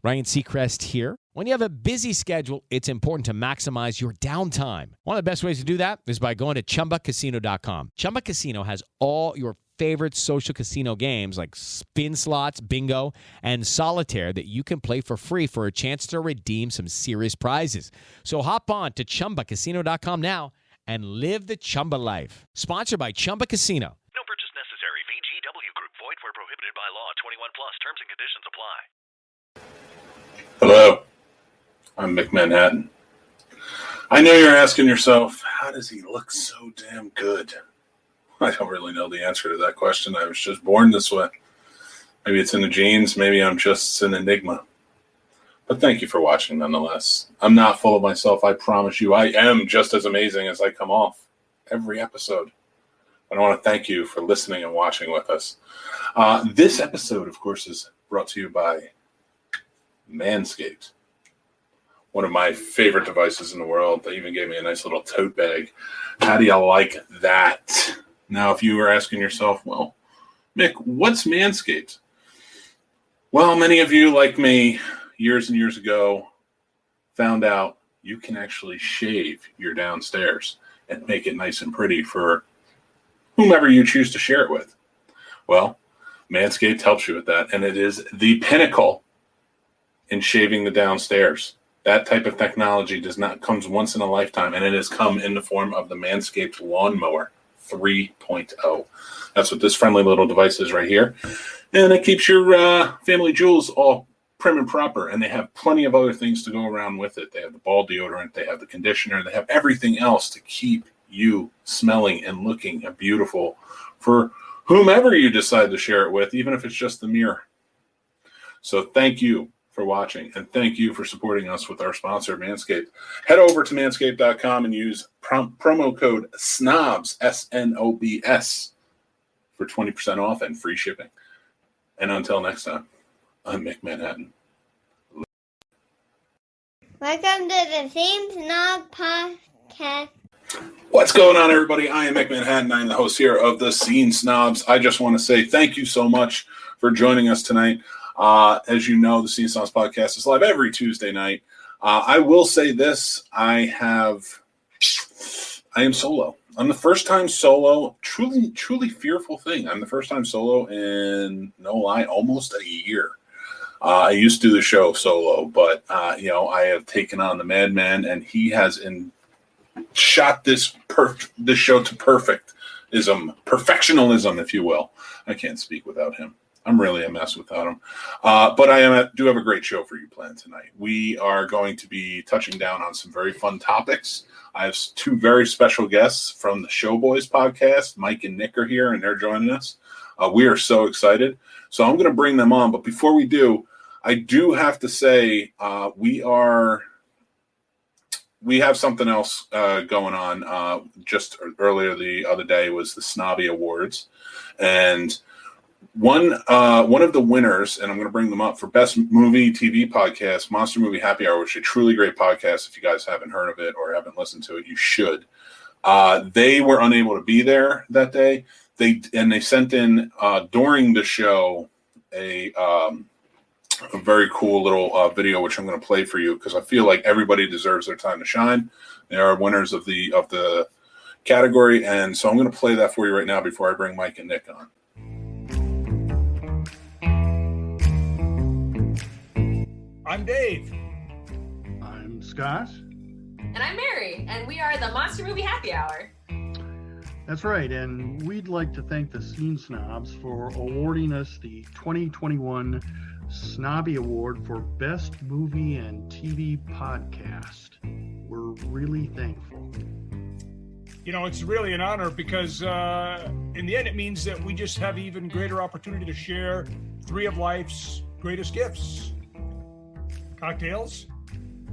Ryan Seacrest here. When you have a busy schedule, it's important to maximize your downtime. One of the best ways to do that is by going to ChumbaCasino.com. Chumba Casino has all your favorite social casino games like spin slots, bingo, and solitaire that you can play for free for a chance to redeem some serious prizes. So hop on to ChumbaCasino.com now and live the Chumba life. Sponsored by Chumba Casino. No purchase necessary. VGW Group. Void where prohibited by law. 21 plus. Terms and conditions apply. Hello, I'm Mick Manhattan. I know you're asking yourself, how does he look so damn good? I don't really know the answer to that question. I was just born this way. Maybe it's in the genes. Maybe I'm just an enigma. But thank you for watching nonetheless. I'm not full of myself. I promise you, I am just as amazing as I come off every episode. But I want to thank you for listening and watching with us. This episode, of course, is brought to you by Manscaped, one of my favorite devices in the world. They even gave me a nice little tote bag. How do you like that? Now, if you were asking yourself, well, Mick, what's Manscaped? Well, many of you, like me, years and years ago, found out you can actually shave your downstairs and make it nice and pretty for whomever you choose to share it with. Well, Manscaped helps you with that, and it is the pinnacle in shaving the downstairs. That type of technology comes once in a lifetime, and it has come in the form of the Manscaped Lawnmower 3.0. That's what this friendly little device is right here. And it keeps your family jewels all prim and proper, and they have plenty of other things to go around with it. They have the ball deodorant, they have the conditioner, they have everything else to keep you smelling and looking beautiful for whomever you decide to share it with, even if it's just the mirror. So thank you for watching, and thank you for supporting us with our sponsor, Manscaped. Head over to manscaped.com and use promo code SNOBS, SNOBS, for 20% off and free shipping. And until next time, I'm Mick Manhattan. Welcome to the Scene Snobs Podcast. What's going on, everybody? I am Mick Manhattan. I'm the host here of the Scene Snobs. I just want to say thank you so much for joining us tonight. As you know, the Scene Snobs Podcast is live every Tuesday night. I will say this. I am solo. I'm the first time solo. Truly fearful thing. I'm the first time solo in, no lie, almost a year. I used to do the show solo, but, I have taken on the Madman, and he has shot this show to perfectionism, if you will. I can't speak without him. I'm really a mess without him. But I do have a great show for you planned tonight. We are going to be touching down on some very fun topics. I have two very special guests from the Showboys podcast. Mike and Nick are here, and they're joining us. We are so excited. So I'm going to bring them on. But before we do, I do have to say we have something else going on. Just earlier the other day was the Snobbie Awards. And one of the winners, and I'm going to bring them up for Best Movie TV Podcast, Monster Movie Happy Hour, which is a truly great podcast. If you guys haven't heard of it or haven't listened to it, you should. They were unable to be there that day. They sent in during the show a very cool little video, which I'm going to play for you because I feel like everybody deserves their time to shine. They are winners of the category, and so I'm going to play that for you right now before I bring Mike and Nick on. I'm Dave. I'm Scott. And I'm Mary, and we are the Monster Movie Happy Hour. That's right, and we'd like to thank the Scene Snobs for awarding us the 2021 Snobbie Award for Best Movie and TV Podcast. We're really thankful. You know, it's really an honor because in the end it means that we just have even greater opportunity to share three of life's greatest gifts. Cocktails,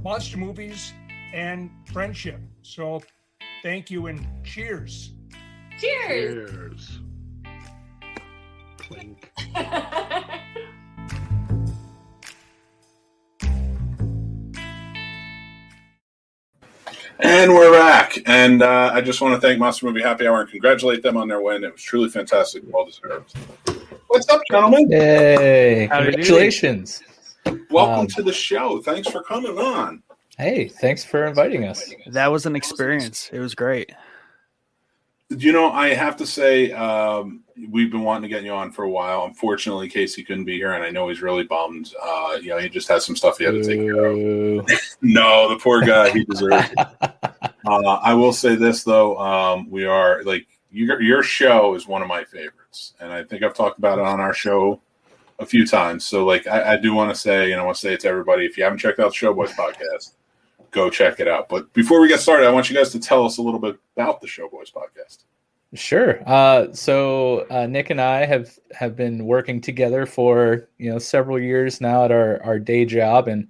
monster movies, and friendship. So thank you and cheers. Cheers. Cheers. Clink. And we're back. And I just want to thank Monster Movie Happy Hour and congratulate them on their win. It was truly fantastic. Well deserved. What's up, gentlemen? Hey, congratulations. welcome to the show. Thanks for coming on. Hey, thanks for inviting us. That was an experience. It was great. I have to say, we've been wanting to get you on for a while. Unfortunately, Casey couldn't be here, and I know he's really bummed. He just had some stuff he had to take care of. No, the poor guy, he deserves it. I will say this, though. We are, your show is one of my favorites, and I think I've talked about it on our show a few times. So, I do want to say, and I want to say it to everybody, if you haven't checked out the Showboys podcast, go check it out. But before we get started, I want you guys to tell us a little bit about the Showboys podcast. Sure. So Nick and I have been working together for several years now at our day job, and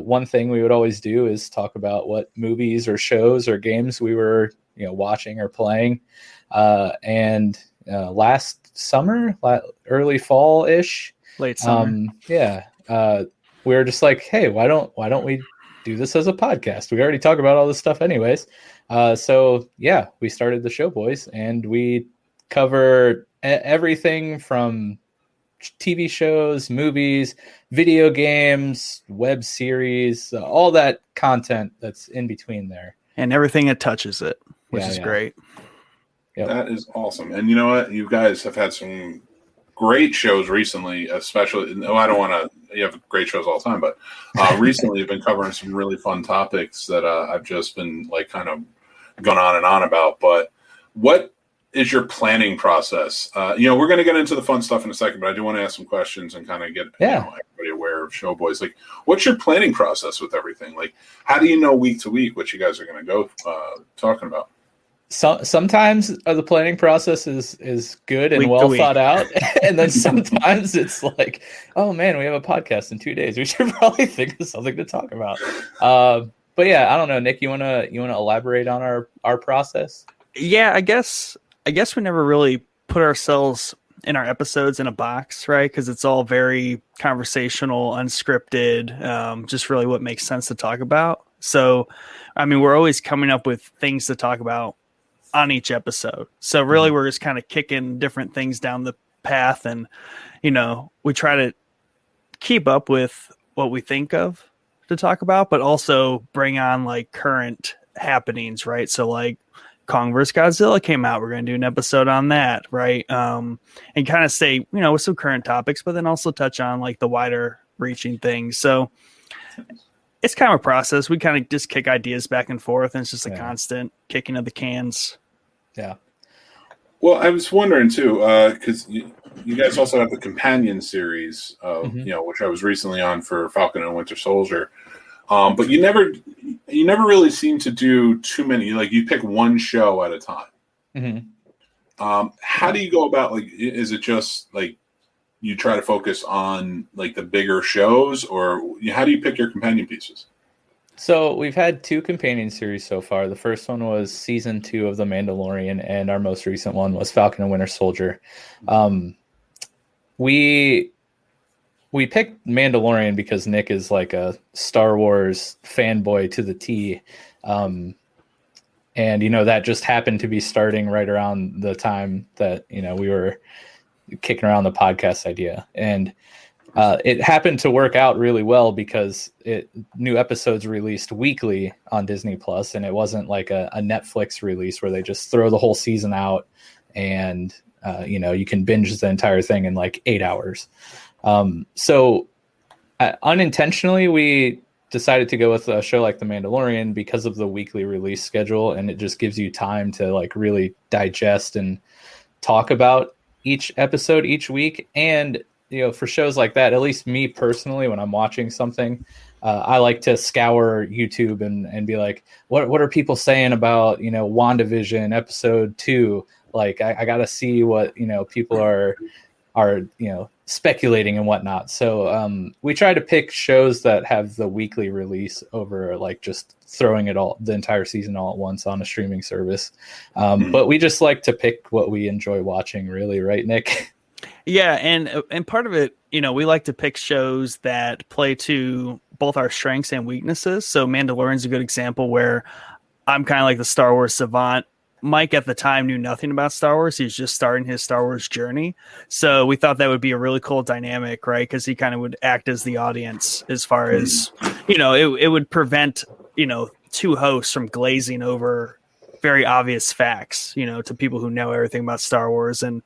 one thing we would always do is talk about what movies or shows or games we were watching or playing. And last summer, early fall ish, late summer, we were just like, hey, why don't we do this as a podcast? We already talk about all this stuff anyways. So we started the Showboys, and we cover everything from TV shows, movies, video games, web series, all that content that's in between there. And everything that touches it, which is great. Yep. That is awesome. And you know what? You guys have had some great shows recently, especially. I don't want to. You have great shows all the time, but recently you've been covering some really fun topics that I've just been kind of going on and on about. But what is your planning process? We're going to get into the fun stuff in a second, but I do want to ask some questions and kind of get everybody aware of Showboys. What's your planning process with everything? How do you know week to week what you guys are going to go talking about? Sometimes the planning process is good and week well thought out, and then sometimes it's like, oh man, we have a podcast in 2 days. We should probably think of something to talk about. But I don't know, Nick. You wanna elaborate on our process? Yeah, I guess we never really put ourselves in our episodes in a box, right? Because it's all very conversational, unscripted, just really what makes sense to talk about. So, I mean, we're always coming up with things to talk about on each episode. So really we're just kind of kicking different things down the path, and we try to keep up with what we think of to talk about, but also bring on current happenings, right? So Kong vs. Godzilla came out, we're going to do an episode on that, right? And kind of stay with some current topics, but then also touch on the wider reaching things. So it's kind of a process. We kind of just kick ideas back and forth, and it's just a constant kicking of the cans. Yeah. Well, I was wondering too, because you guys also have the companion series, which I was recently on for Falcon and Winter Soldier. But you never really seem to do too many. You pick one show at a time. Mm-hmm. How do you go about is it just you try to focus on the bigger shows, or how do you pick your companion pieces? So we've had 2 companion series so far. The first one was season 2 of The Mandalorian, and our most recent one was Falcon and Winter Soldier. We picked Mandalorian because Nick is a Star Wars fanboy to the T. And, that just happened to be starting right around the time that, we were kicking around the podcast idea. And it happened to work out really well because new episodes released weekly on Disney Plus, and it wasn't like a Netflix release where they just throw the whole season out and you can binge the entire thing in 8 hours. So unintentionally, we decided to go with a show like The Mandalorian because of the weekly release schedule, and it just gives you time to really digest and talk about each episode each week. And for shows like that, at least me personally, when I'm watching something, I like to scour YouTube and be like, what are people saying about, WandaVision episode 2? I got to see what, people are speculating and whatnot. So we try to pick shows that have the weekly release over just throwing the entire season all at once on a streaming service. But we just like to pick what we enjoy watching, really, right, Nick? Yeah, and part of it, we like to pick shows that play to both our strengths and weaknesses. So Mandalorian's a good example where I'm kind of like the Star Wars savant, Mike at the time knew nothing about Star Wars. He was just starting his Star Wars journey. So we thought that would be a really cool dynamic, right? Because he kind of would act as the audience as far as, it would prevent, two hosts from glazing over very obvious facts, to people who know everything about Star Wars. And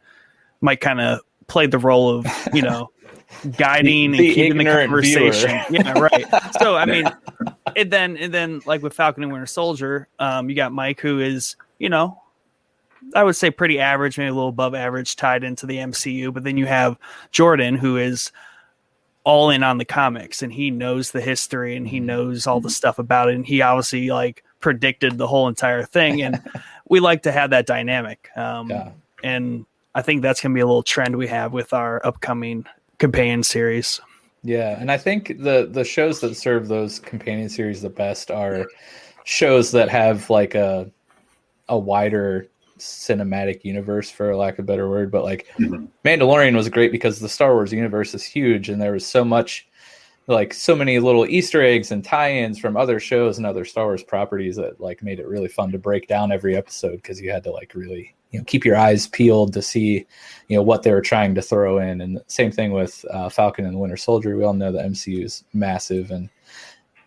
Mike kind of played the role of, guiding and keeping the conversation. Viewer. Yeah, right. So, I mean, and then like with Falcon and Winter Soldier, you got Mike, who is, I would say pretty average, maybe a little above average, tied into the MCU. But then you have Jordan, who is all in on the comics, and he knows the history and he knows all the stuff about it. And he obviously like predicted the whole entire thing. And we like to have that dynamic. And I think that's going to be a little trend we have with our upcoming companion series. Yeah, and I think the shows that serve those companion series the best are shows that have like a wider cinematic universe, for lack of a better word. But like Mandalorian was great because the Star Wars universe is huge, and there was so many little Easter eggs and tie-ins from other shows and other Star Wars properties that like made it really fun to break down every episode, because you had to like really keep your eyes peeled to see what they were trying to throw in. And same thing with Falcon and the Winter Soldier. We all know the MCU is massive and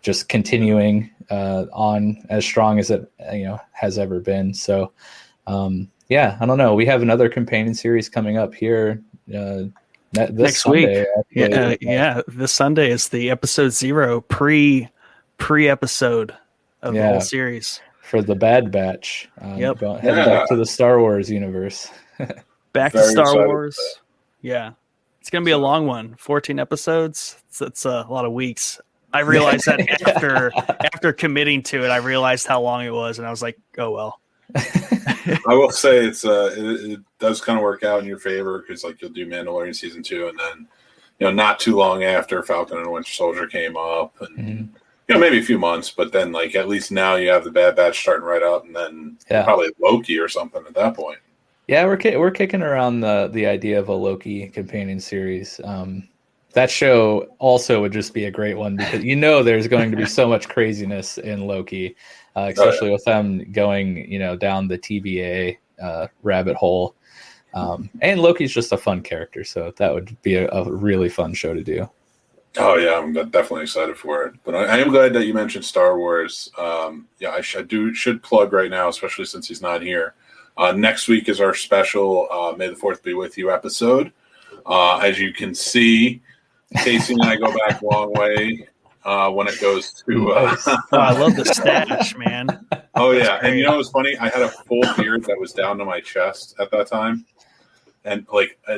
just continuing on as strong as it has ever been. So I don't know, we have another companion series coming up here next Sunday, week. This Sunday is the episode 0 pre episode of the whole series for the Bad Batch. Heading back to the Star Wars universe. Back to Star Wars. Yeah, it's gonna be a long one. 14 episodes. It's a lot of weeks. I realized that after committing to it, I realized how long it was, and I was like, oh well. I will say it does kind of work out in your favor, because like you'll do Mandalorian season 2, and then not too long after Falcon and Winter Soldier came up, and maybe a few months, but then like at least now you have the Bad Batch starting right up, and then probably Loki or something at that point. Yeah, we're kicking around the idea of a Loki companion series. That show also would just be a great one, because there's going to be so much craziness in Loki, especially with them going down the TVA rabbit hole. And Loki's just a fun character, so that would be a really fun show to do. Oh yeah, I'm definitely excited for it. But I am glad that you mentioned Star Wars. I should plug right now, especially since he's not here. Next week is our special May the 4th be with you episode. As you can see, Casey and I go back a long way when it goes to. I love the stash, man. Oh yeah, and it was funny. I had a full beard that was down to my chest at that time, and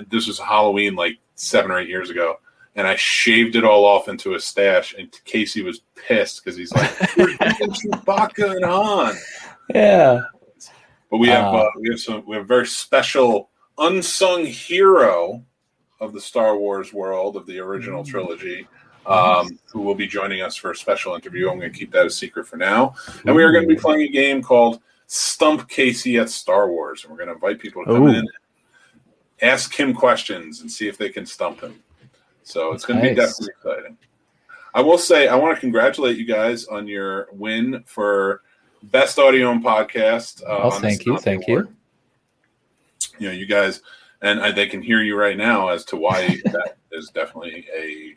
this was Halloween 7 or 8 years ago. And I shaved it all off into a stash, and Casey was pissed because he's like, "We're getting Chewbacca and Han." Yeah, but we have a very special unsung hero of the Star Wars world of the original trilogy, who will be joining us for a special interview. I'm going to keep that a secret for now, and we are going to be playing a game called Stump Casey at Star Wars, and we're going to invite people to come in, ask him questions, and see if they can stump him. So it's going to be definitely exciting. I will say, I want to congratulate you guys on your win for Best Audio and Podcast. Thank you. You guys, and they can hear you right now as to why that is definitely a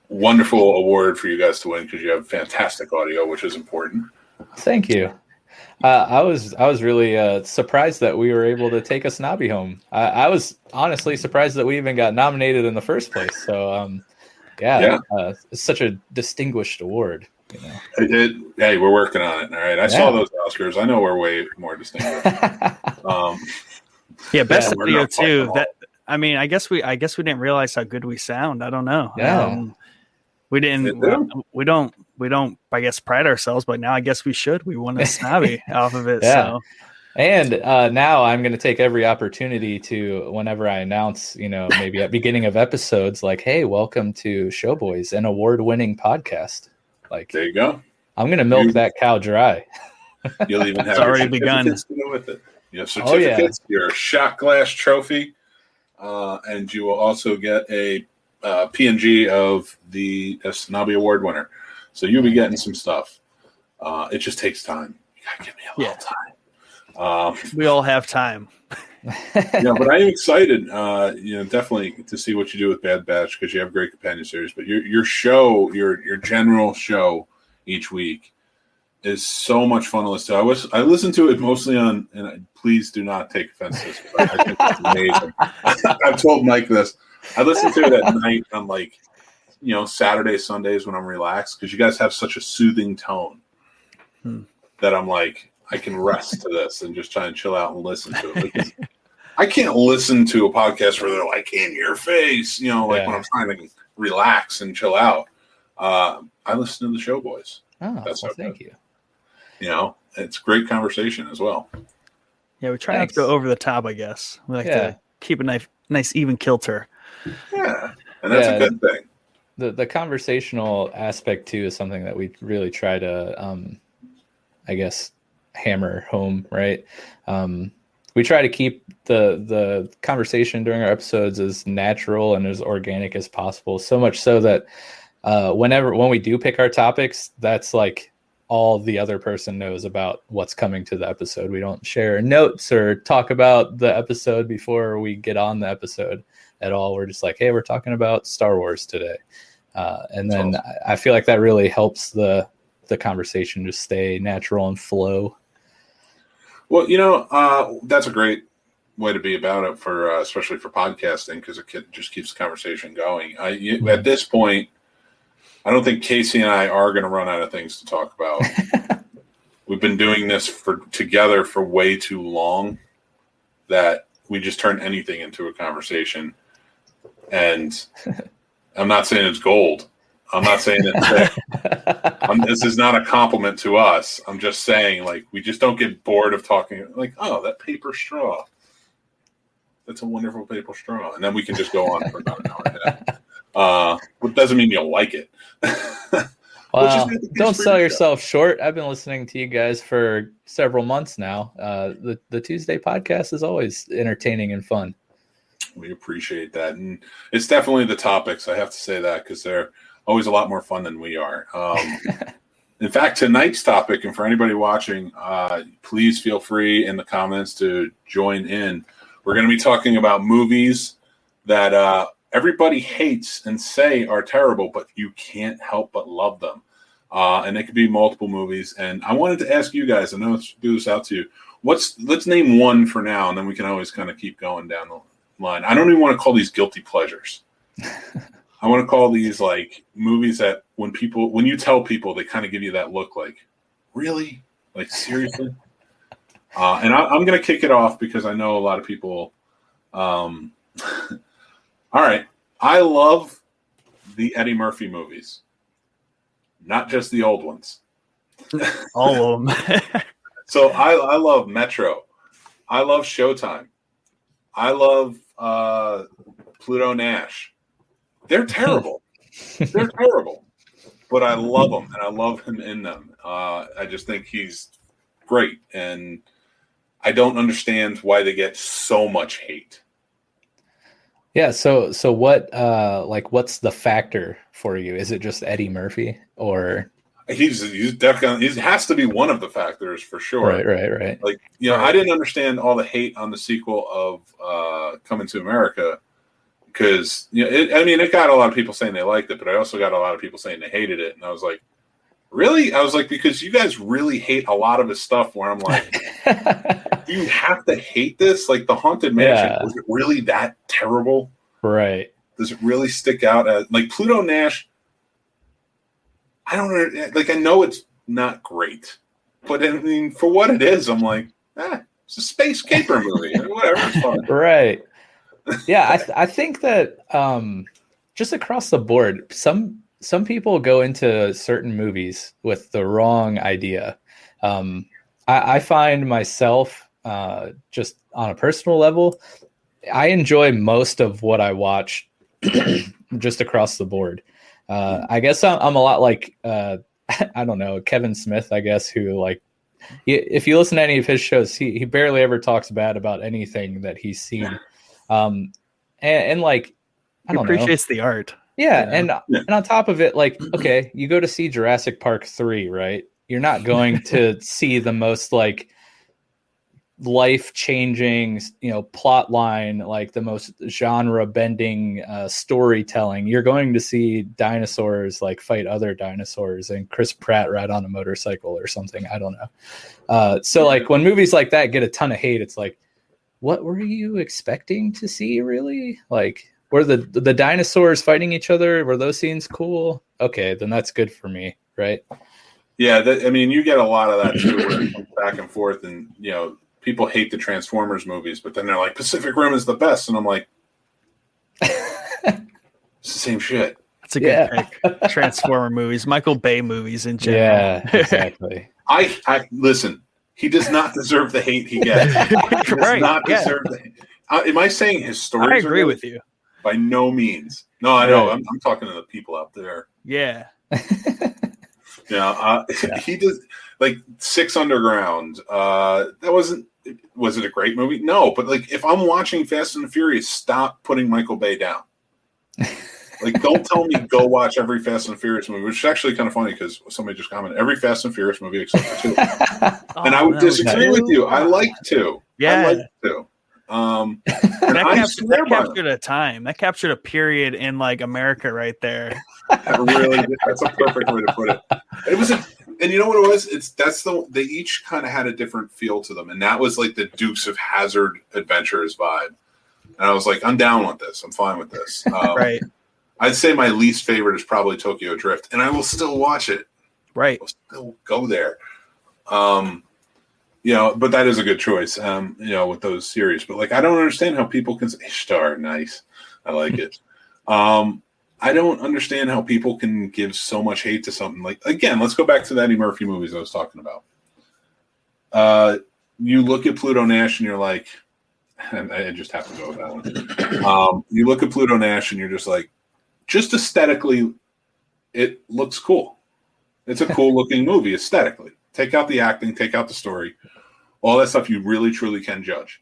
wonderful award for you guys to win, because you have fantastic audio, which is important. Thank you. I was really surprised that we were able to take a Snobbie home. I was honestly surprised that we even got nominated in the first place. So, it's such a distinguished award. Hey, we're working on it. All right, I saw those Oscars. I know we're way more distinguished. Best audio too. I guess we didn't realize how good we sound. I don't know. Yeah. We didn't. We don't. I guess pride ourselves, but now I guess we should. We won a Snobbie off of it. Yeah. So. And now I'm going to take every opportunity to, whenever I announce, maybe at beginning of episodes, like, "Hey, welcome to Showboys, an award-winning podcast." Like, there you go. I'm going to milk that cow dry. You'll even have it's already begun. To go with it. You have certificates, your shot glass trophy, and you will also get a PNG of the Snobbie Award winner. So you'll be getting some stuff. It just takes time. You gotta give me a little time. We all have time. Yeah, but I am excited, definitely to see what you do with Bad Batch because you have great companion series. But your show, your general show each week is so much fun to listen to. I listen to it mostly on, and please do not take offense to this, but I think it's amazing. I've told Mike this. I listen to it at night on Saturdays, Sundays when I'm relaxed because you guys have such a soothing tone that I'm like, I can rest to this and just try and chill out and listen to it. Because I can't listen to a podcast where they're like in your face, when I'm trying to relax and chill out. I listen to the show boys. Oh, thank you. It's great conversation as well. Yeah, we try not to go over the top, I guess. We like to keep a nice even kilter. Yeah, and that's a good thing. The conversational aspect, too, is something that we really try to, hammer home, right? We try to keep the conversation during our episodes as natural and as organic as possible, so much so that when we do pick our topics, that's like all the other person knows about what's coming to the episode. We don't share notes or talk about the episode before we get on the episode at all. We're just like, hey, we're talking about Star Wars today. And then awesome. I feel like that really helps the conversation just stay natural and flow. Well, that's a great way to be about it for especially for podcasting because it just keeps the conversation going. At this point, I don't think Casey and I are going to run out of things to talk about. We've been doing this together for way too long that we just turn anything into a conversation. And I'm not saying it's gold. I'm not saying that this is not a compliment to us. I'm just saying, we just don't get bored of talking. Oh, that paper straw. That's a wonderful paper straw. And then we can just go on for about an hour and a half. But doesn't mean you'll like it. Well, don't sell yourself short. I've been listening to you guys for several months now. The Tuesday podcast is always entertaining and fun. We appreciate that. And it's definitely the topics. I have to say that because they're always a lot more fun than we are. In fact, tonight's topic, and for anybody watching, please feel free in the comments to join in. We're going to be talking about movies that everybody hates and say are terrible, but you can't help but love them. And it could be multiple movies. And I wanted to ask you guys, I know let's do this out to you. Let's name one for now, and then we can always kind of keep going down the line. I don't even want to call these guilty pleasures. I want to call these movies that when you tell people, they kind of give you that look really? Seriously? And I'm going to kick it off because I know a lot of people. All right. I love the Eddie Murphy movies, not just the old ones. All of them. So I love Metro. I love Showtime. I love Pluto Nash. They're terrible. They're terrible. But I love them, and I love him in them. I just think he's great, and I don't understand why they get so much hate. Yeah, so what what's the factor for you? Is it just Eddie Murphy, or he's definitely he has to be one of the factors for sure. Right. I didn't understand all the hate on the sequel of Coming to America because it got a lot of people saying they liked it, but I also got a lot of people saying they hated it, and I was like, really? I was like, because you guys really hate a lot of his stuff. Where I'm like, do you have to hate this? The Haunted Mansion, was it really that terrible? Right. Does it really stick out as Pluto Nash? I don't know. I know it's not great, but for what it is, I'm like, it's a space caper movie. Whatever, it's fun. Right. Yeah, I think that just across the board, some people go into certain movies with the wrong idea. I find myself just on a personal level, I enjoy most of what I watch just across the board. I guess I'm a lot like, I don't know, Kevin Smith, I guess, who if you listen to any of his shows, he barely ever talks bad about anything that he's seen. And I don't know. He appreciates the art. Yeah, and on top of it, okay, you go to see Jurassic Park 3, right? You're not going to see the most life-changing, plot line, like the most genre-bending storytelling. You're going to see dinosaurs like fight other dinosaurs and Chris Pratt ride on a motorcycle or something. I don't know. So like when movies like that get a ton of hate, it's like, what were you expecting to see, really? Like, were the dinosaurs fighting each other? Were those scenes cool? Okay, then that's good for me, right? Yeah, you get a lot of that too, where it comes back and forth, and people hate the Transformers movies, but then they're like, Pacific Rim is the best, and I'm like, it's the same shit. That's a good pick. Transformer movies, Michael Bay movies in general. Yeah, exactly. I listen. He does not deserve the hate he gets. He does not deserve the hate. Am I saying his stories? I agree with you. By no means. No, I know. I'm talking to the people out there. Yeah. He does, like, Six Underground. Was it a great movie? No, but like, if I'm watching Fast and the Furious, stop putting Michael Bay down. Like, don't tell me go watch every Fast and Furious movie, which is actually kind of funny because somebody just commented every Fast and Furious movie except for 2. And I would disagree with you. I like 2. Yeah. I like 2. That captured a time. That captured a period in like America right there. That's a perfect way to put it. It was and you know what it was? They each kind of had a different feel to them, and that was like the Dukes of Hazzard Adventures vibe. And I was like, I'm down with this. I'm fine with this. Right. I'd say my least favorite is probably Tokyo Drift, and I will still watch it. Right. I'll still go there. But that is a good choice, with those series. But like, I don't understand how people can say Ishtar, nice. I like it. I don't understand how people can give so much hate to something. Like, again, let's go back to the Eddie Murphy movies I was talking about. You look at Pluto Nash and you're like, and I just have to go with that one. You look at Pluto Nash and you're just like, just aesthetically, it looks cool. It's a cool looking movie aesthetically. Take out the acting, take out the story, all that stuff you really, truly can judge.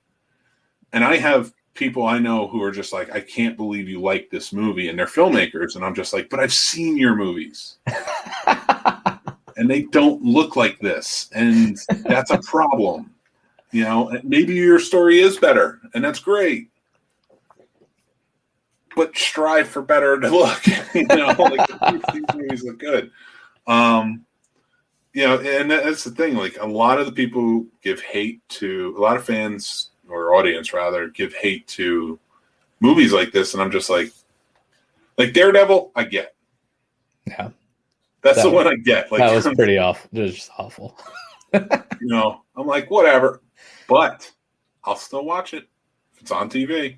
And I have people I know who are just like, I can't believe you like this movie, and they're filmmakers, and I'm just like, but I've seen your movies. And they don't look like this, and that's a problem. Maybe your story is better, and that's great. But strive for better to look. These movies look good. And that's the thing. Like, a lot of the people who give hate to, a lot of fans or audience rather, give hate to movies like this, and I'm just like Daredevil, I get. Yeah, that's the one I get. Like, that was pretty awful. It was just awful. I'm like, whatever, but I'll still watch it if it's on TV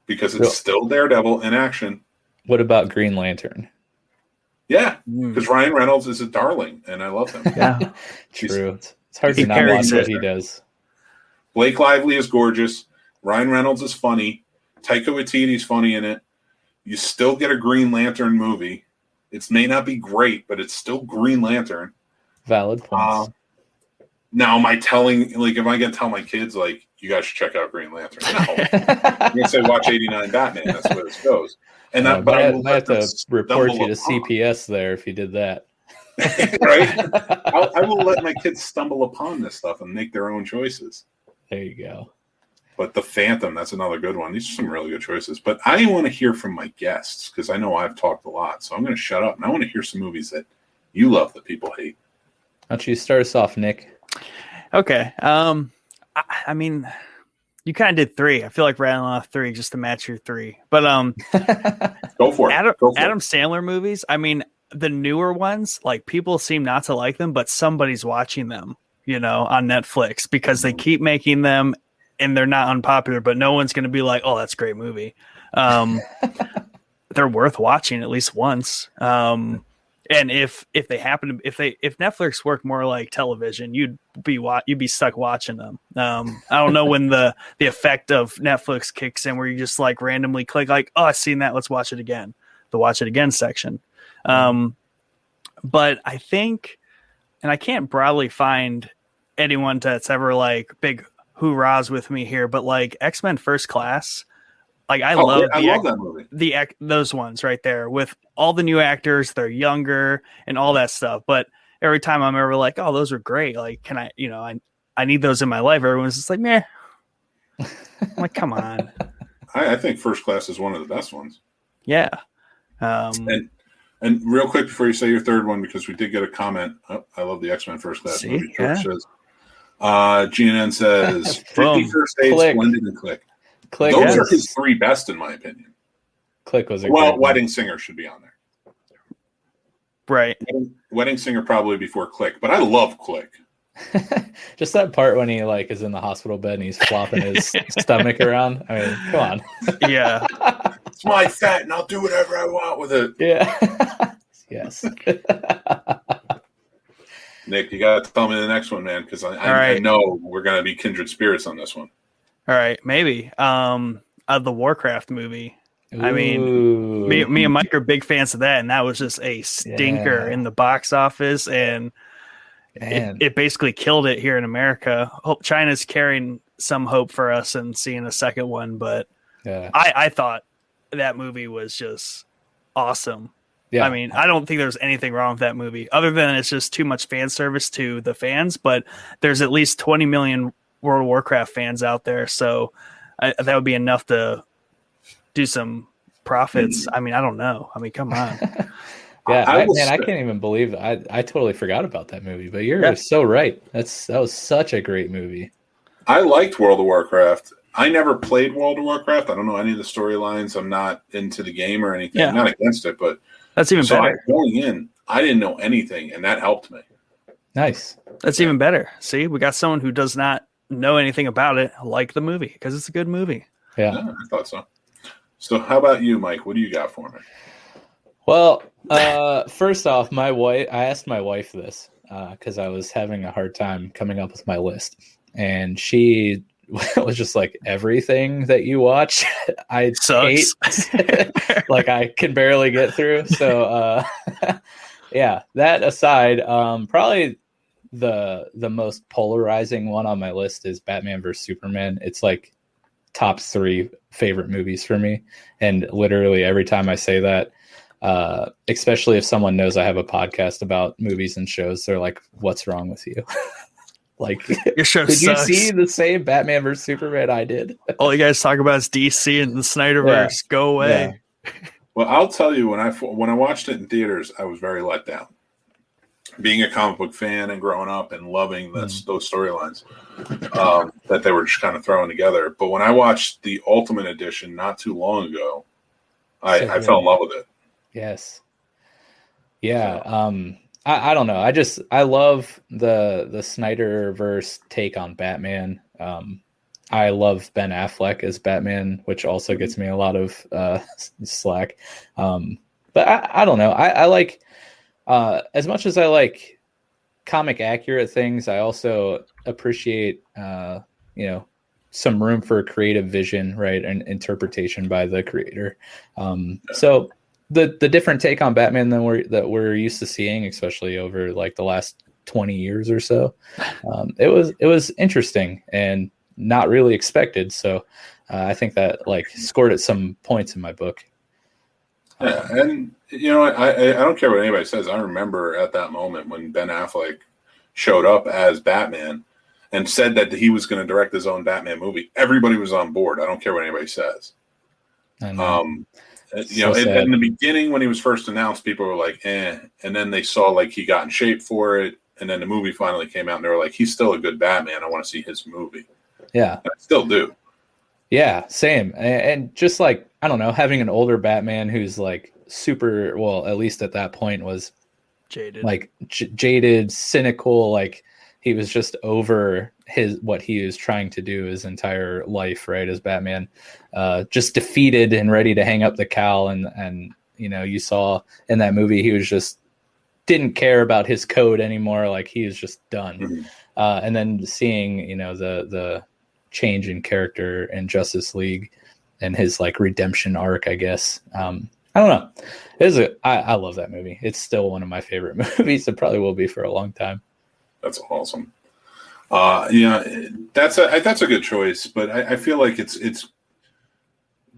because it's still Daredevil in action. What about Green Lantern? Yeah, because Ryan Reynolds is a darling, and I love him. Yeah, true. It's hard to not watch what he does. Blake Lively is gorgeous. Ryan Reynolds is funny. Taika Waititi's funny in it. You still get a Green Lantern movie. It may not be great, but it's still Green Lantern. Valid points. Now, am I telling, like, am I going to tell my kids, like, you guys should check out Green Lantern? No. I'm going to say watch 89 Batman. That's where this goes. And that, but I have to report you to CPS there if you did that. Right? I will let my kids stumble upon this stuff and make their own choices. There you go. But The Phantom, that's another good one. These are some really good choices. But I want to hear from my guests because I know I've talked a lot. So I'm going to shut up. And I want to hear some movies that you love that people hate. Why don't you start us off, Nick? Okay. I mean, you kind of did 3. I feel like rattling off 3 just to match your 3. But go for it. Adam Sandler movies. I mean, the newer ones, like, people seem not to like them, but somebody's watching them, on Netflix because they keep making them and they're not unpopular, but no one's going to be like, oh, that's a great movie. They're worth watching at least once. And if they happen to, if Netflix worked more like television, you'd be stuck watching them. I don't know when the effect of Netflix kicks in where you just like randomly click like, oh, I've seen that. Let's watch it again. The watch it again section. But I think, and I can't broadly find anyone that's ever like big hoorahs with me here, but like X-Men First Class, like I love that movie. Those ones right there with all the new actors, they're younger and all that stuff. But every time I'm ever like, oh, those are great. Like, can I, I need those in my life. Everyone's just like, meh. I'm like, come on. I think First Class is one of the best ones. Yeah. And real quick before you say your third one, because we did get a comment. Oh, I love the X-Men First Class movie. Yeah. Says, GNN says 50 First Dates, Click. Blended, and Click. Click. Those are his three best, in my opinion. Click was a Well, great Wedding Singer should be on there. Right. Wedding Singer probably before Click, but I love Click. Just that part when he like is in the hospital bed and he's flopping his stomach around. I mean, come on. Yeah. It's my fat, and I'll do whatever I want with it. Yeah. Yes. Nick, you got to tell me the next one, man, because I know we're going to be kindred spirits on this one. All right. Maybe. The Warcraft movie. I mean, me and Mike are big fans of that, and that was just a stinker in the box office, and it basically killed it here in America. Hope China's carrying some hope for us and seeing a second one, but I thought that movie was just awesome. Yeah. I mean, I don't think there's anything wrong with that movie other than it's just too much fan service to the fans, but there's at least 20 million World of Warcraft fans out there. So that would be enough to do some profits. I mean, I don't know. I mean, come on. I can't even believe that. I totally forgot about that movie, but you're so right. That was such a great movie. I liked World of Warcraft. I never played World of Warcraft. I don't know any of the storylines. I'm not into the game or anything. I'm not against it, but that's even better. Going in, I didn't know anything, and that helped me. Nice. That's even better. See, we got someone who does not know anything about it, like the movie, because it's a good movie. Yeah, I thought so. So how about you, Mike? What do you got for me? Well, first off, I asked my wife this because I was having a hard time coming up with my list, and she was just like, everything that you watch, I hate. Like I can barely get through. So yeah, that aside, probably the most polarizing one on my list is Batman vs Superman. It's like top 3 favorite movies for me, and literally every time I say that, especially if someone knows I have a podcast about movies and shows, they're like, what's wrong with you? Like, your show did sucks. You see the same Batman vs Superman I did? All you guys talk about is DC and the Snyderverse. Go away. Yeah. Well, I'll tell you, when I watched it in theaters, I was very let down. Being a comic book fan and growing up and loving those storylines that they were just kind of throwing together. But when I watched the Ultimate Edition not too long ago, I fell in love with it. Yes. Yeah. I don't know. I love the Snyderverse take on Batman. I love Ben Affleck as Batman, which also gets me a lot of slack. But I don't know. I like, as much as I like comic accurate things, I also appreciate, some room for creative vision, right, and interpretation by the creator. So the different take on Batman that we're used to seeing, especially over like the last 20 years or so, it was interesting and not really expected. So I think that like scored at some points in my book. Yeah, and I don't care what anybody says. I remember at that moment when Ben Affleck showed up as Batman and said that he was going to direct his own Batman movie. Everybody was on board. I don't care what anybody says. I know. In the beginning when he was first announced, people were like, eh. And then they saw like he got in shape for it. And then the movie finally came out and they were like, he's still a good Batman. I want to see his movie. Yeah. And I still do. Yeah, same. And just like, I don't know, having an older Batman who's like super, well, at least at that point was jaded, like jaded, cynical, like he was just over what he was trying to do his entire life, right, as Batman, just defeated and ready to hang up the cowl. And you saw in that movie he was just didn't care about his code anymore, like he was just done. Mm-hmm. And then seeing the change in character in Justice League and his like redemption arc, I guess. I don't know. I love that movie. It's still one of my favorite movies. It probably will be for a long time. That's awesome. That's a good choice, but I feel like it's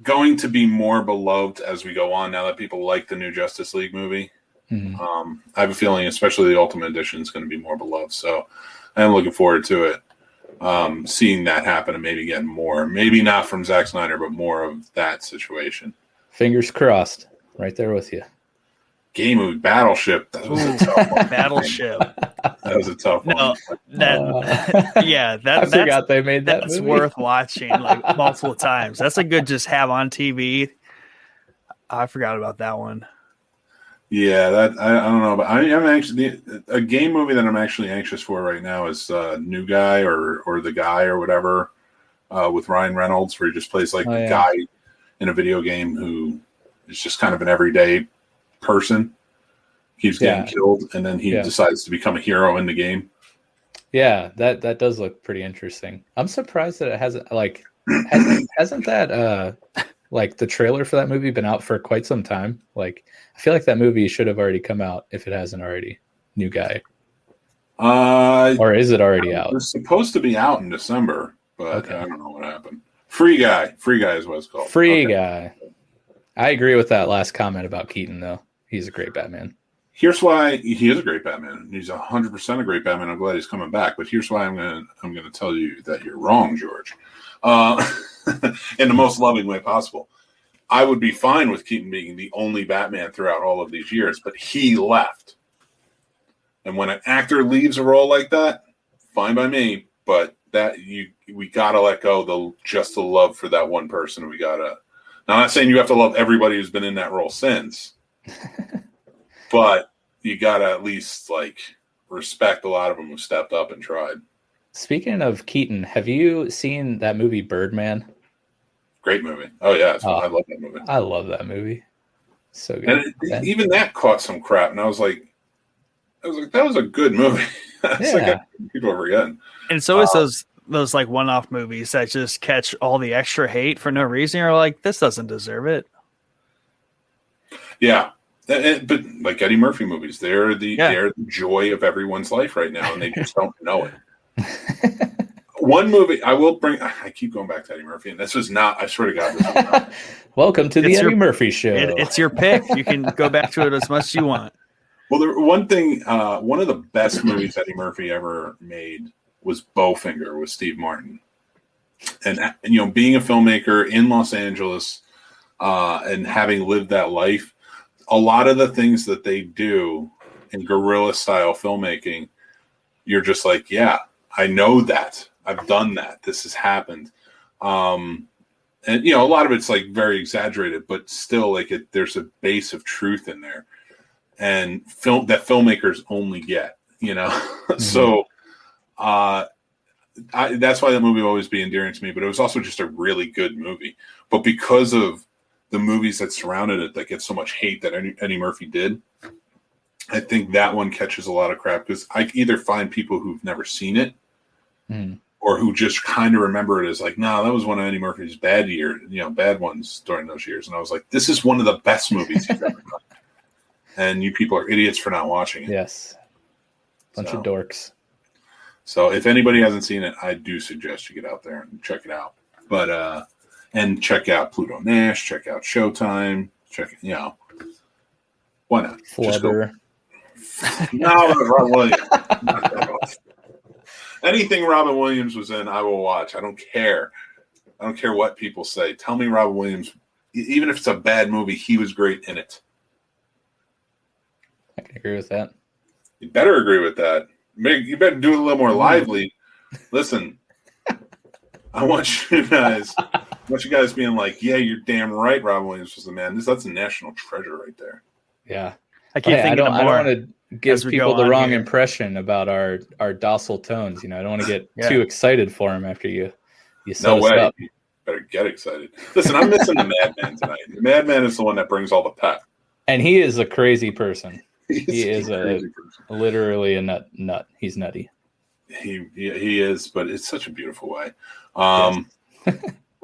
going to be more beloved as we go on now that people like the new Justice League movie. Mm-hmm. I have a feeling, especially the Ultimate Edition, is going to be more beloved. So I am looking forward to it. seeing that happen and maybe getting more, maybe not from Zack Snyder, but more of that situation. Fingers crossed. Right there with you. Game movie Battleship. That was a tough one. Battleship. That was a tough one. No, I forgot they made that That's movie. worth watching like multiple times. That's a good just have on TV. I forgot about that one. Yeah, that I don't know, but I'm actually a game movie that I'm actually anxious for right now is New Guy or The Guy or whatever with Ryan Reynolds, where he just plays like a guy in a video game who is just kind of an everyday person, keeps getting killed, and then he decides to become a hero in the game. Yeah, that does look pretty interesting. I'm surprised that it hasn't hasn't that like the trailer for that movie been out for quite some time. Like I feel like that movie should have already come out if it hasn't already. New Guy. Or is it already out? It's supposed to be out in December, but I don't know what happened. Free Guy is what it's called. Free Guy. I agree with that last comment about Keaton, though. He's a great Batman. Here's why he is a great Batman. He's 100% a great Batman. I'm glad he's coming back. But here's why I'm gonna tell you that you're wrong, George, in the most loving way possible. I would be fine with Keaton being the only Batman throughout all of these years, but he left. And when an actor leaves a role like that, fine by me. But we gotta let go the love for that one person. We gotta. Now, I'm not saying you have to love everybody who's been in that role since, but you gotta at least like respect a lot of them who stepped up and tried. Speaking of Keaton, have you seen that movie Birdman? Great movie. Oh yeah, I love that movie. I love that movie. So good. And even that caught some crap, and I was like, that was a good movie. It's like people are forgetting. And so is those like one-off movies that just catch all the extra hate for no reason. You're like, this doesn't deserve it. Yeah, but like Eddie Murphy movies, they're the joy of everyone's life right now, and they just don't know it. One movie I will bring. I keep going back to Eddie Murphy, and this was not. I swear to God, this was not. Welcome to the Eddie Murphy Show. It's your pick. You can go back to it as much as you want. Well, one of the best movies Eddie Murphy ever made was Bowfinger with Steve Martin. And being a filmmaker in Los Angeles and having lived that life, a lot of the things that they do in guerrilla style filmmaking, you're just like, yeah, I know that. I've done that. This has happened. And a lot of it's like very exaggerated, but still like there's a base of truth in there. And that filmmakers only get, Mm-hmm. So that's why that movie will always be endearing to me. But it was also just a really good movie. But because of the movies that surrounded it that get so much hate that Eddie Murphy did, I think that one catches a lot of crap because I either find people who've never seen it or who just kind of remember it as like, no, that was one of Eddie Murphy's bad ones during those years. And I was like, this is one of the best movies he's ever done. And you people are idiots for not watching it. Yes. Bunch of dorks. So if anybody hasn't seen it, I do suggest you get out there and check it out. But and check out Pluto Nash, check out Showtime, why not? Flubber. No, Robin Williams. Anything Robin Williams was in, I will watch. I don't care. I don't care what people say. Tell me Robin Williams, even if it's a bad movie, he was great in it. I can agree with that. You better agree with that. You better do it a little more lively. Listen, I want you guys being like, yeah, you're damn right, Robin Williams was the man. That's a national treasure right there. Yeah. I don't want to give people the wrong impression about our docile tones. I don't want to get too excited for them after you set us up. You better get excited. Listen, I'm missing the Madman tonight. The Madman is the one that brings all the pep. And he is a crazy person. He is literally a nut. He's nutty. He is, but it's such a beautiful way.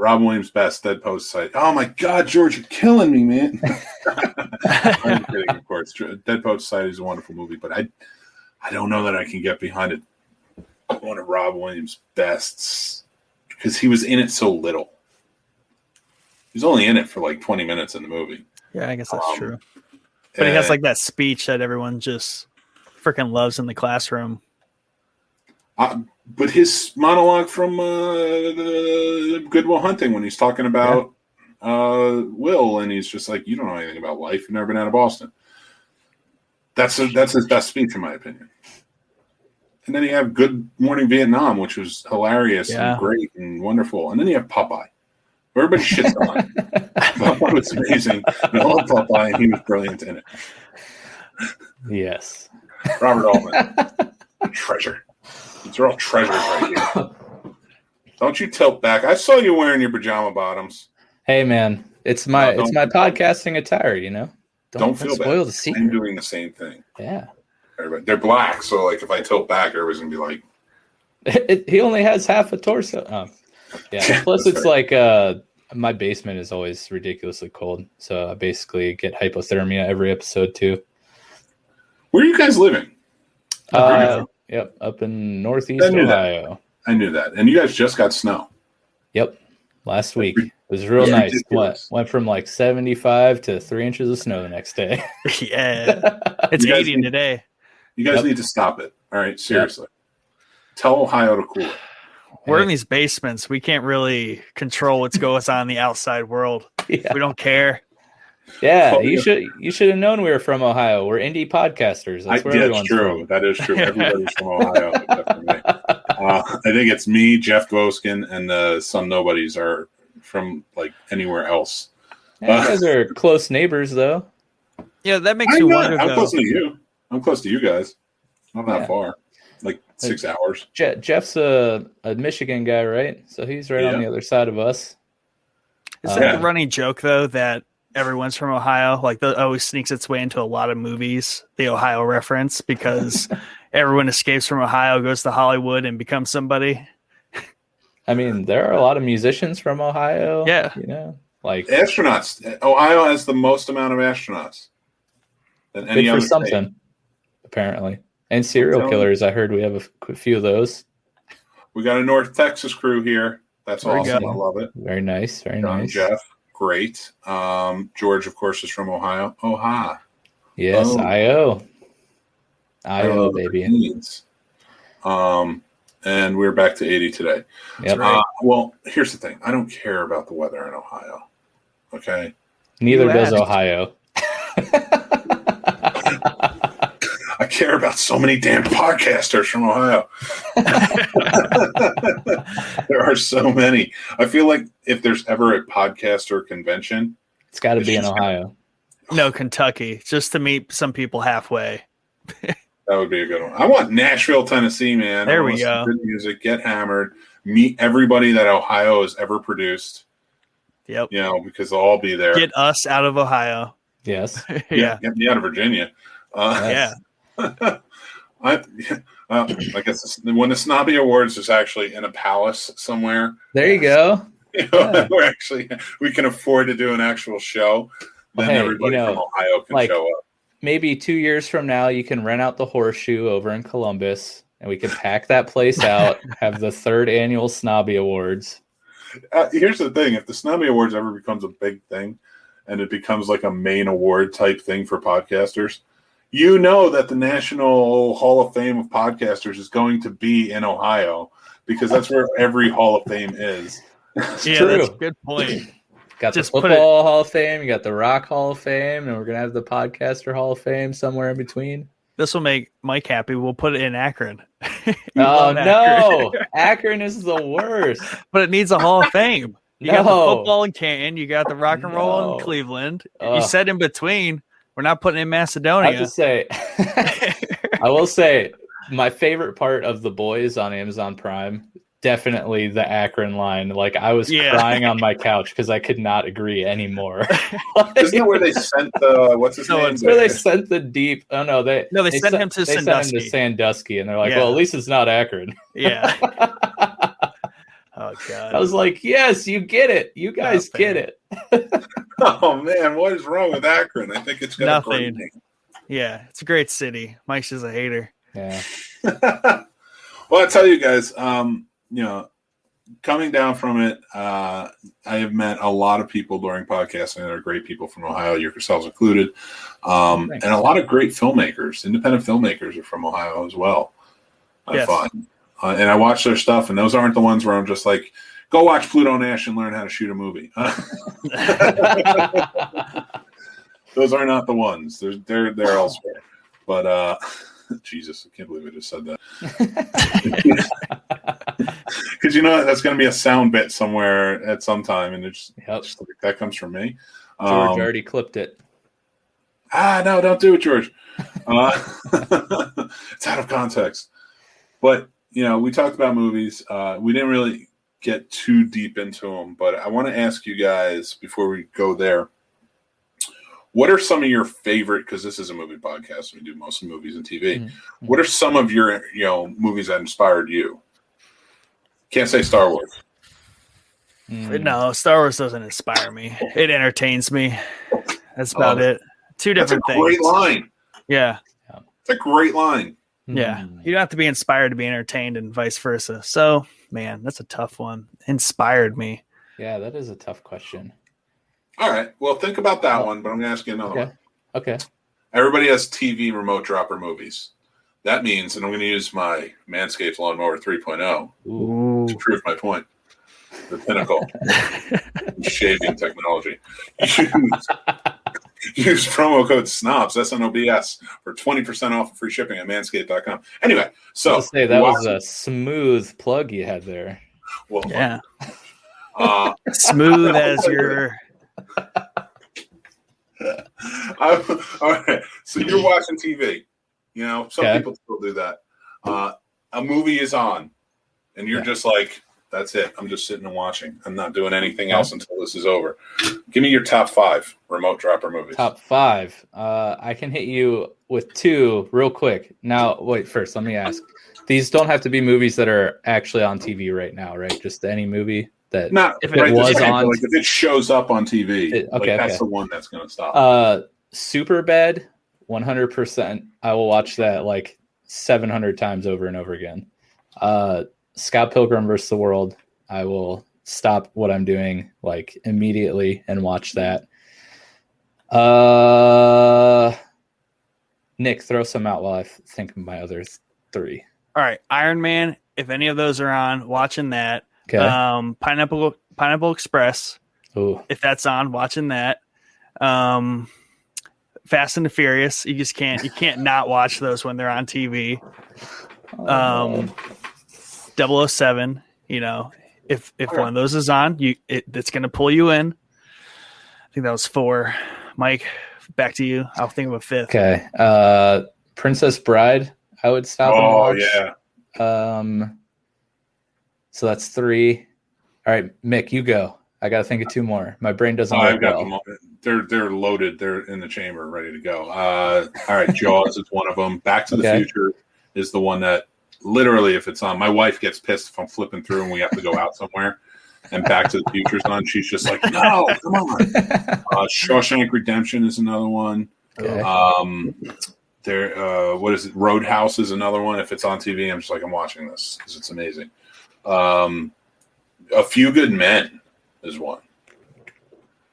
Robin Williams' best, Dead Post Society. Oh my God, George, you're killing me, man. I'm kidding, of course. Dead Post Society is a wonderful movie, but I don't know that I can get behind it. One of Robin Williams' bests because he was in it so little. He's only in it for like 20 minutes in the movie. Yeah, I guess that's true. But he has like that speech that everyone just freaking loves in the classroom. But his monologue from Good Will Hunting, when he's talking about Will, and he's just like, you don't know anything about life. You've never been out of Boston. That's his best speech, in my opinion. And then you have Good Morning Vietnam, which was hilarious and great and wonderful. And then you have Popeye. Everybody shits on him. Popeye was amazing. I love Popeye, and he was brilliant in it. Yes. Robert Altman. A treasure. These are all treasures right here. Don't you tilt back. I saw you wearing your pajama bottoms. Hey, man. It's my podcasting attire, you know? Don't feel spoil bad. The secret. I'm doing the same thing. Yeah. Everybody, they're black, so like if I tilt back, everybody's going to be like... He only has half a torso. Yeah. Plus, it's like... my basement is always ridiculously cold, so I basically get hypothermia every episode too. Where are you guys living? Yep, up in Northeast Ohio. I knew that. And you guys just got snow. Yep, last week. It was real nice. Went from like 75 to 3 inches of snow the next day. Yeah, it's 80 today. You guys need to stop it. All right, seriously. Tell Ohio to cool it. We're in these basements. We can't really control what's going on in the outside world. Yeah. We don't care. Yeah, you should have known we were from Ohio. We're indie podcasters. That's where everyone's true. from. That is true. Everybody's from Ohio. I think it's me, Jeff Gloskin, and the Son Nobodies are from like anywhere else. Yeah, you guys are close neighbors, though. Yeah, that makes you wonder. I'm close to you. I'm close to you guys. Not that far. Like 6 hours. Jeff's a Michigan guy, right? So he's right on the other side of us. Is that the running joke, though, that everyone's from Ohio? Like, that always sneaks its way into a lot of movies, the Ohio reference, because everyone escapes from Ohio, goes to Hollywood, and becomes somebody. I mean, there are a lot of musicians from Ohio. Yeah. You know, like astronauts. Ohio has the most amount of astronauts than any other state. Apparently. And serial killers, I heard we have a few of those. We got a North Texas crew here. That's awesome. I love it. Very nice. Very nice. Jeff, great. George, of course, is from Ohio. Ohio. Yes, IO. IO, baby. And we're back to 80 today. Yep. Well, here's the thing. I don't care about the weather in Ohio. Okay? Neither does Ohio. I care about so many damn podcasters from Ohio. There are so many. I feel like if there's ever a podcaster convention, it's got to be in Ohio. No, Kentucky, just to meet some people halfway. That would be a good one. I want Nashville, Tennessee, man. There we go. Good music, get hammered, meet everybody that Ohio has ever produced. Yep. You know, because they'll all be there. Get us out of Ohio. Yes. Yeah. Get me out of Virginia. Yeah. I guess when the Snobbie Awards is actually in a palace somewhere. There you go. You know, we can afford to do an actual show. Then everybody from Ohio can show up. Maybe 2 years from now, you can rent out the Horseshoe over in Columbus, and we can pack that place out. Have the 3rd annual Snobbie Awards. Here's the thing: if the Snobbie Awards ever becomes a big thing, and it becomes like a main award type thing for podcasters. You know that the National Hall of Fame of Podcasters is going to be in Ohio because that's where every Hall of Fame is. Yeah, that's a good point. Got the Football Hall of Fame, you got the Rock Hall of Fame, and we're going to have the Podcaster Hall of Fame somewhere in between. This will make Mike happy. We'll put it in Akron. Oh, no. Akron is the worst. But it needs a Hall of Fame. You got the football in Canton. You got the rock and roll in Cleveland. You said in between. We're not putting in Macedonia. I will say, my favorite part of The Boys on Amazon Prime, definitely the Akron line. Like, I was crying on my couch because I could not agree anymore. Isn't that where they sent the what's his name? Where they sent the deep. Oh no, they sent him to Sandusky. Sent him to Sandusky, and they're like, well, at least it's not Akron. Yeah. Oh God! I was like, yes, you get it. You guys get it. Oh man, what is wrong with Akron? I think it's got a great name. Yeah, it's a great city. Mike's just a hater. Yeah. Well, I tell you guys, you know, coming down from it, I have met a lot of people during podcasting that are great people from Ohio, yourselves included, and a lot of great filmmakers. Independent filmmakers are from Ohio as well. I find. and I watch their stuff, and those aren't the ones where I'm just like, go watch Pluto Nash and learn how to shoot a movie. Those are not the ones. They're elsewhere. But Jesus, I can't believe I just said that. Because you know that's going to be a sound bit somewhere at some time, and it's just like, that comes from me. George already clipped it. No, don't do it, George. It's out of context. But we talked about movies. We didn't really get too deep into them, but I want to ask you guys before we go there. What are some of your favorite? Because this is a movie podcast, we do mostly movies and TV. Mm-hmm. What are some of your movies that inspired you? Can't say Star Wars. No, Star Wars doesn't inspire me. It entertains me. That's about it. Two different things. Great line. Yeah, it's a great line. Yeah, you don't have to be inspired to be entertained, and vice versa. So, man, that's a tough one. Inspired me. Yeah, that is a tough question. All right. Well, think about that one, but I'm going to ask you another one. Okay. Everybody has TV remote dropper movies. That means, and I'm going to use my Manscaped Lawnmower 3.0 to prove my point. The pinnacle of shaving technology. Use promo code SNOBS, SNOBS, for 20% off and free shipping at manscaped.com. Anyway, so. That was a smooth plug you had there. Well, yeah. Smooth as your... All right. So you're watching TV. Some people still do that. A movie is on, and you're just like, that's it. I'm just sitting and watching. I'm not doing anything else until this is over. Give me your top 5 remote dropper movies. Top 5. I can hit you with 2 real quick. Now, wait, first, let me ask. These don't have to be movies that are actually on TV right now, right? Just any movie that if it was on. Like if it shows up on TV, that's the one that's going to stop. Superbad, 100%. I will watch that like 700 times over and over again. Scott Pilgrim vs. the World. I will stop what I'm doing like immediately and watch that. Nick, throw some out while I think of my other 3. All right, Iron Man. If any of those are on, watching that. Okay. Pineapple Express. Ooh. If that's on, watching that. Fast and the Furious. You just can't. You can't not watch those when they're on TV. 007. If one of those is on, it's going to pull you in. I think that was 4. Mike, back to you. I'll think of a 5th. Okay. Princess Bride. I would stop and watch. Yeah. So that's 3. All right, Mick, you go. I got to think of 2 more. My brain doesn't work I've got well. them. They're loaded. They're in the chamber, ready to go. All right, Jaws is one of them. Back to the Future is the one that literally, if it's on, my wife gets pissed if I'm flipping through and we have to go out somewhere. And Back to the Future's on. She's just like, no, come on. Shawshank Redemption is another one. Okay. What is it? Roadhouse is another one. If it's on TV, I'm just like, I'm watching this because it's amazing. A Few Good Men is one.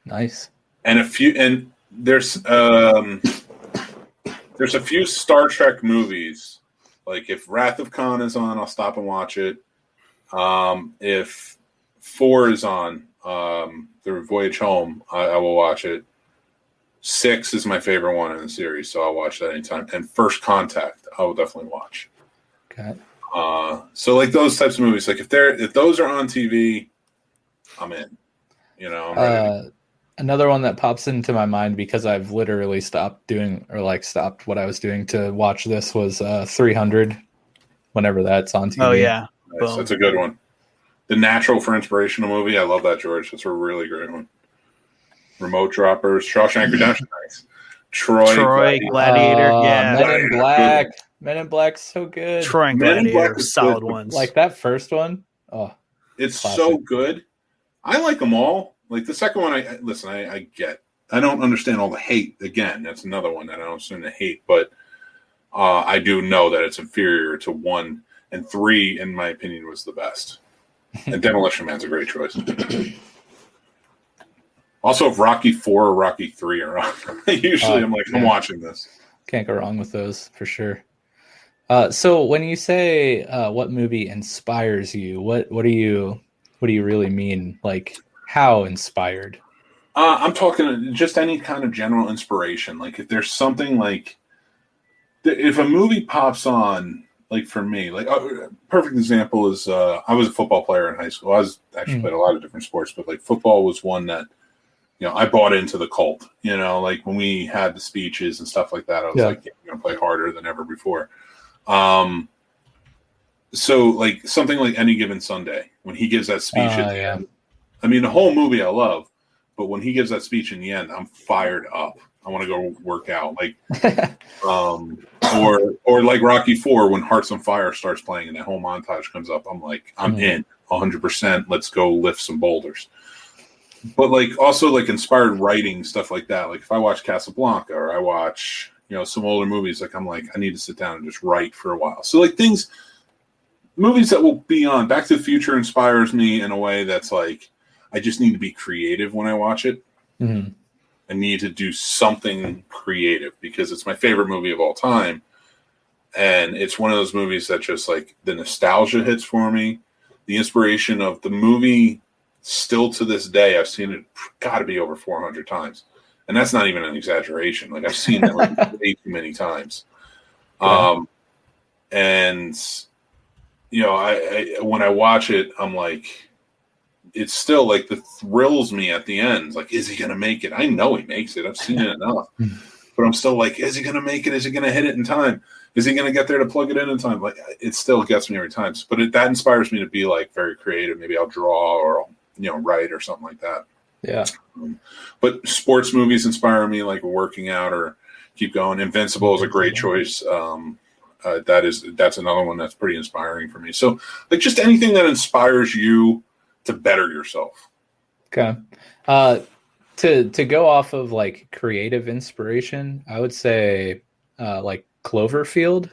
Nice. And there's a few Star Trek movies. Like if Wrath of Khan is on, I'll stop and watch it. If 4 is on, The Voyage Home, I will watch it. 6 is my favorite one in the series, so I'll watch that anytime. And First Contact, I will definitely watch. Okay. So like those types of movies, like if those are on TV, I'm in. I'm ready. Another one that pops into my mind because I've literally stopped what I was doing to watch this was 300. Whenever that's on TV. Oh yeah, nice. That's a good one. The Natural for inspirational movie. I love that, George. That's a really great one. Remote Droppers, Shawshank Redemption. Nice. Troy Gladiator. Yeah. Men in Black. Men in Black, so good. Troy and Gladiator, solid ones. Like that first one. Oh, it's classic. So good. I like them all. Like the second one, I get. I don't understand all the hate. Again, that's another one that I don't understand the hate, but I do know that it's inferior to 1 and 3. In my opinion, was the best. And Demolition Man's a great choice. Also, if Rocky 4 or Rocky 3 are on, usually I'm like, I'm watching this. Can't go wrong with those for sure. So when you say what movie inspires you, what do you really mean? Like, how inspired? I'm talking just any kind of general inspiration. Like if there's something like, if a movie pops on, like for me, like perfect example is I was a football player in high school. I was actually played a lot of different sports, but like football was one that, I bought into the cult. Like when we had the speeches and stuff like that, I was like, yeah, I'm going to play harder than ever before. So like something like Any Given Sunday, when he gives that speech at the end, I mean, the whole movie I love, but when he gives that speech in the end, I'm fired up. I want to go work out. Like, or like Rocky IV, when Hearts on Fire starts playing and that whole montage comes up, I'm like, I'm in 100%. Let's go lift some boulders. But like also like inspired writing, stuff like that. Like if I watch Casablanca or I watch, some older movies, like I'm like, I need to sit down and just write for a while. So like movies that will be on. Back to the Future inspires me in a way that's like, I just need to be creative when I watch it. Mm-hmm. I need to do something creative because it's my favorite movie of all time. And it's one of those movies that just like the nostalgia hits for me. The inspiration of the movie still to this day, I've seen it got to be over 400 times. And that's not even an exaggeration. Like I've seen it like way too many times. And I when I watch it, I'm like, it's still like the thrills me at the end. Like, is he going to make it? I know he makes it. I've seen it enough. But I'm still like, is he going to make it? Is he going to hit it in time? Is he going to get there to plug it in time? Like, it still gets me every time. But that inspires me to be like very creative. Maybe I'll draw or I'll, write or something like that. Yeah. But sports movies inspire me, like working out or keep going. Invincible is a great choice. That's another one that's pretty inspiring for me. So like just anything that inspires you to better yourself. Okay. To go off of like creative inspiration, I would say like Cloverfield,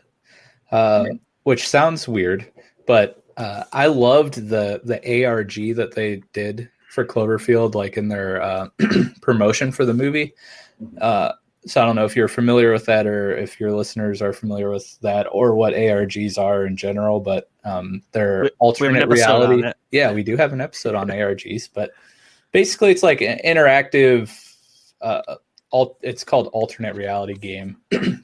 which sounds weird, but I loved the ARG that they did for Cloverfield, like in their promotion for the movie. So I don't know if you're familiar with that or if your listeners are familiar with that or what ARGs are in general, but they're alternate reality. Yeah, we do have an episode on ARGs, but basically it's like an interactive, it's called alternate reality game,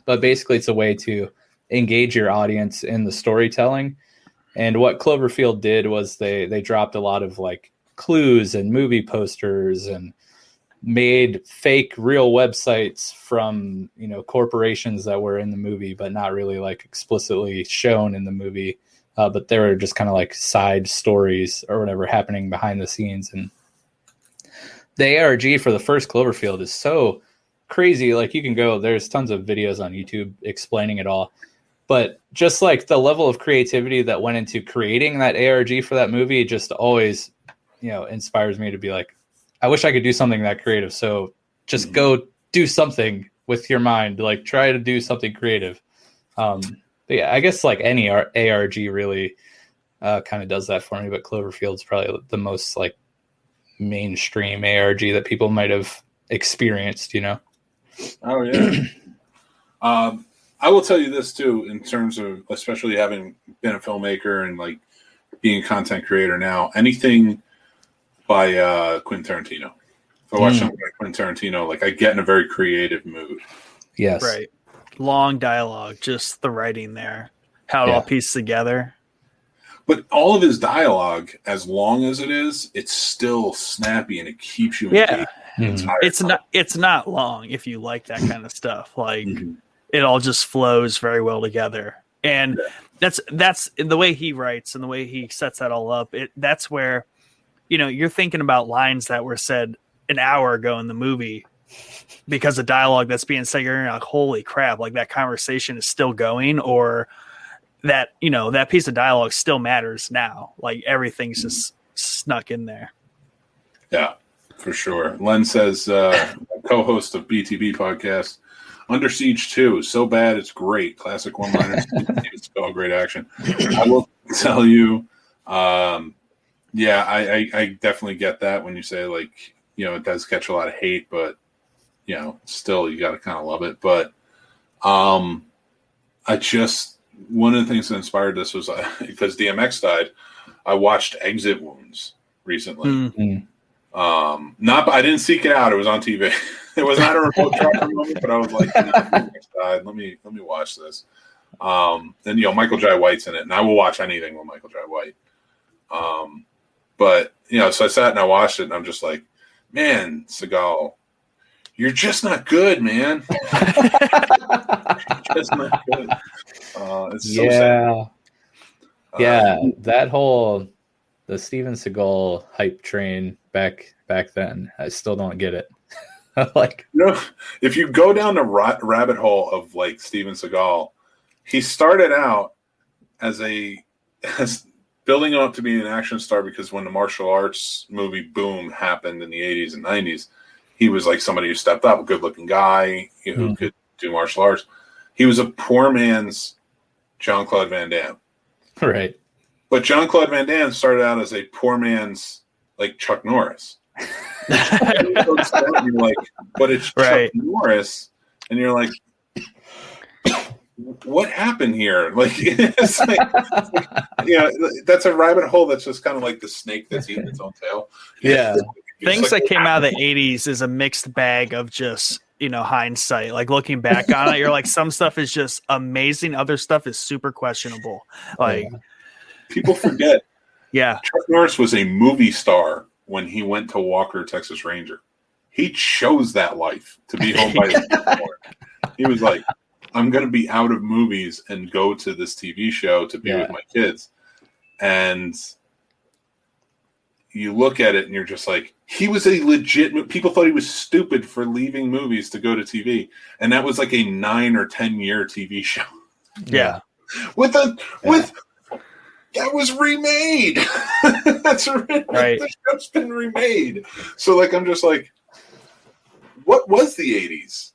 but basically it's a way to engage your audience in the storytelling. And what Cloverfield did was they dropped a lot of like clues and movie posters and made fake real websites from corporations that were in the movie but not really like explicitly shown in the movie, but they were just kind of like side stories or whatever happening behind the scenes. And the ARG for the first Cloverfield is so crazy. Like you can go, there's tons of videos on YouTube explaining it all, but just like the level of creativity that went into creating that ARG for that movie just always inspires me to be like, I wish I could do something that creative. So just go do something with your mind, like try to do something creative. But yeah, I guess like any ARG really kind of does that for me, but Cloverfield's probably the most like mainstream ARG that people might have experienced, Oh yeah. I will tell you this too, in terms of especially having been a filmmaker and like being a content creator now, anything by Quentin Tarantino. If I watch something by Quentin Tarantino, like I get in a very creative mood. Yes. Right. Long dialogue, just the writing there, how it all pieced together. But all of his dialogue, as long as it is, it's still snappy and it keeps you engaged. It's not long if you like that kind of stuff. Like it all just flows very well together. And that's the way he writes and the way he sets that all up. That's where you're thinking about lines that were said an hour ago in the movie because of dialogue that's being said. You're like, holy crap, like that conversation is still going, or that, that piece of dialogue still matters now. Like everything's just snuck in there. Yeah, for sure. Len says, co-host of BTB podcast, Under Siege 2, so bad it's great. Classic one-liners. It's all great action. I will tell you, yeah, I definitely get that when you say like, it does catch a lot of hate, but still you got to kind of love it. But I just one of the things that inspired this was because DMX died. I watched Exit Wounds recently. I didn't seek it out. It was on TV. It was not a remote tracker moment, but I was like, DMX died. Let me watch this. And Michael Jai White's in it, and I will watch anything with Michael Jai White. But so I sat and I watched it, and I'm just like, man, Seagal, you're just not good, man. Just not good. It's so sad. The Steven Seagal hype train back then, I still don't get it. If you go down the rabbit hole of like Steven Seagal, he started out as building up to be an action star because when the martial arts movie boom happened in the 80s and 90s, he was like somebody who stepped up, a good-looking guy who could do martial arts. He was a poor man's Jean-Claude Van Damme. Right. But Jean-Claude Van Damme started out as a poor man's like Chuck Norris. You're like, but it's Chuck Norris, and you're like, what happened here? Like, it's like, that's a rabbit hole that's just kind of like the snake that's eating its own tail. Yeah. Things that came out of the 80s is a mixed bag of just, hindsight. Like looking back on it, you're like, some stuff is just amazing. Other stuff is super questionable. Like people forget. Yeah. Chuck Norris was a movie star when he went to Walker, Texas Ranger. He chose that life to be home by his He was like, I'm going to be out of movies and go to this TV show to be with my kids. And you look at it and you're just like, he was a legit, people thought he was stupid for leaving movies to go to TV. And that was like a 9 or 10 year TV show. Yeah. That was remade. That's right. The show's been remade. So like, I'm just like, what was the 80s?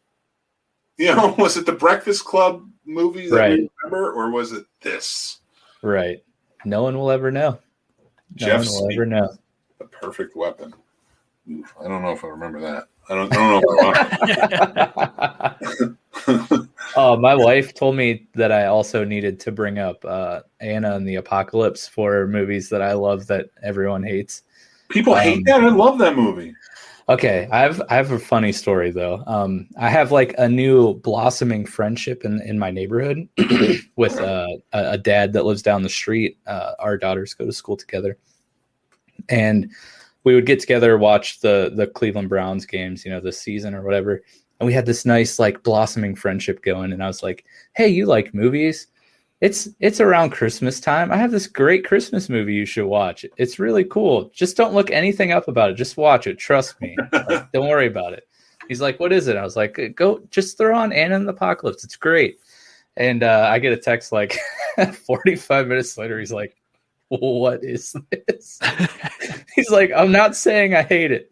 Was it the Breakfast Club movie that we remember, or was it this? Right. No one will ever know. No one will ever know. The Perfect Weapon. Oof, I don't know if I remember that. I don't know if I want. Oh, my wife told me that I also needed to bring up Anna and the Apocalypse for movies that I love that everyone hates. People hate that. I love that movie. Okay, I have a funny story though. I have like a new blossoming friendship in my neighborhood with a dad that lives down the street. Our daughters go to school together, and we would get together, watch the Cleveland Browns games, this season or whatever. And we had this nice like blossoming friendship going. And I was like, "Hey, you like movies? It's around Christmas time. I have this great Christmas movie you should watch. It's really cool. Just don't look anything up about it. Just watch it. Trust me. Like, don't worry about it." He's like, "What is it?" I was like, "Go, just throw on Anna and the Apocalypse. It's great." And I get a text like 45 minutes later. He's like, "What is this?" He's like, "I'm not saying I hate it,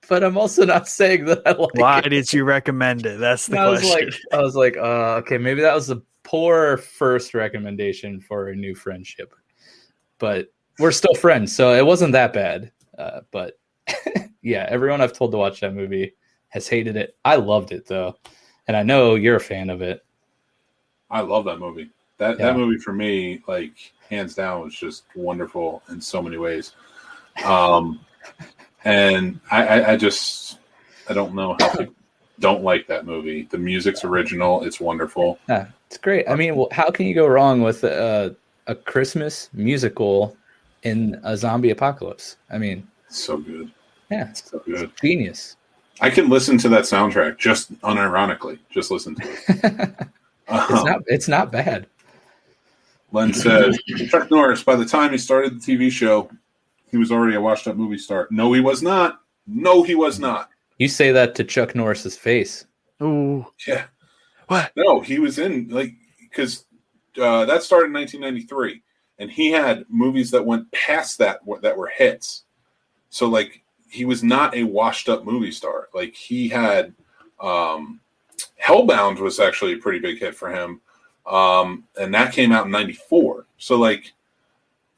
but I'm also not saying that I like it." Why did you recommend it? That's the question. I was like, okay, maybe that was a poor first recommendation for a new friendship, but we're still friends, so it wasn't that bad. But yeah, everyone I've told to watch that movie has hated it. I loved it though, and I know you're a fan of it. I love that movie. That movie for me, like hands down, was just wonderful in so many ways. And I don't know how people don't like that movie. The music's original. It's wonderful. Yeah, it's great. I mean, how can you go wrong with a Christmas musical in a zombie apocalypse? I mean, so good. Yeah, it's so good. It's genius. I can listen to that soundtrack just unironically. Just listen to it. It's not bad. Len says, Chuck Norris, by the time he started the TV show, he was already a washed-up movie star. No, he was not. No, he was not. You say that to Chuck Norris's face. Ooh. Yeah. What? No, he was in, because that started in 1993, and he had movies that went past that were hits. So, he was not a washed-up movie star. He had Hellbound was actually a pretty big hit for him, and that came out in 94. So,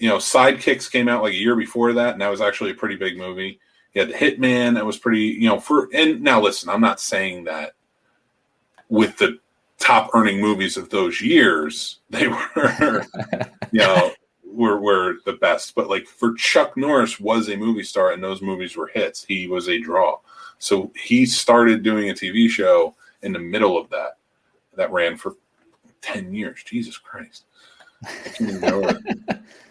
Sidekicks came out a year before that, and that was actually a pretty big movie. You had The Hitman, that was pretty, and now listen, I'm not saying that with the top earning movies of those years, they were, were the best. But like for Chuck Norris was a movie star and those movies were hits. He was a draw. So he started doing a TV show in the middle of that ran for 10 years. Jesus Christ. I can't even know it.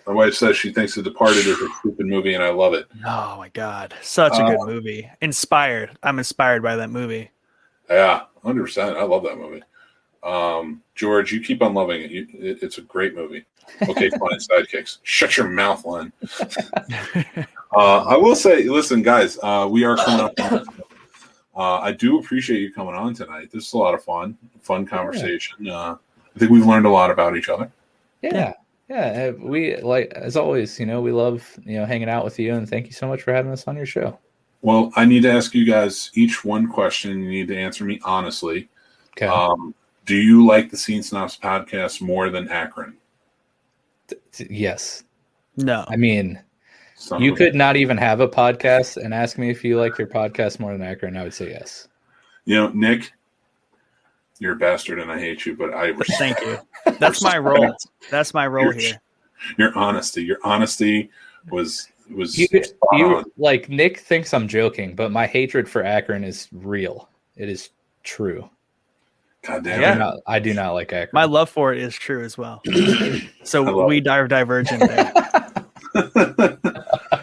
My wife says she thinks The Departed is a stupid movie, and I love it. Oh my God. Such a good movie. Inspired. I'm inspired by that movie. Yeah, 100%. I love that movie. George, you keep on loving it. It's a great movie. Okay, fine, sidekicks. Shut your mouth, Len. I will say, listen, guys, we are coming up. I do appreciate you coming on tonight. This is a lot of fun conversation. I think we've learned a lot about each other. Yeah. We like, as always, we love, hanging out with you, and thank you so much for having us on your show. Well, I need to ask you guys each one question. You need to answer me honestly. Okay. Do you like the Scene Snobs podcast more than Akron? Yes. No. I mean, you could not even have a podcast and ask me if you like your podcast more than Akron. I would say yes. Nick, you're a bastard and I hate you, but I thank you. That's my role. That's my role here. Your honesty was you like, Nick thinks I'm joking, but my hatred for Akron is real. It is true. God damn it. I do not like Akron. My love for it is true as well. So we divergent there.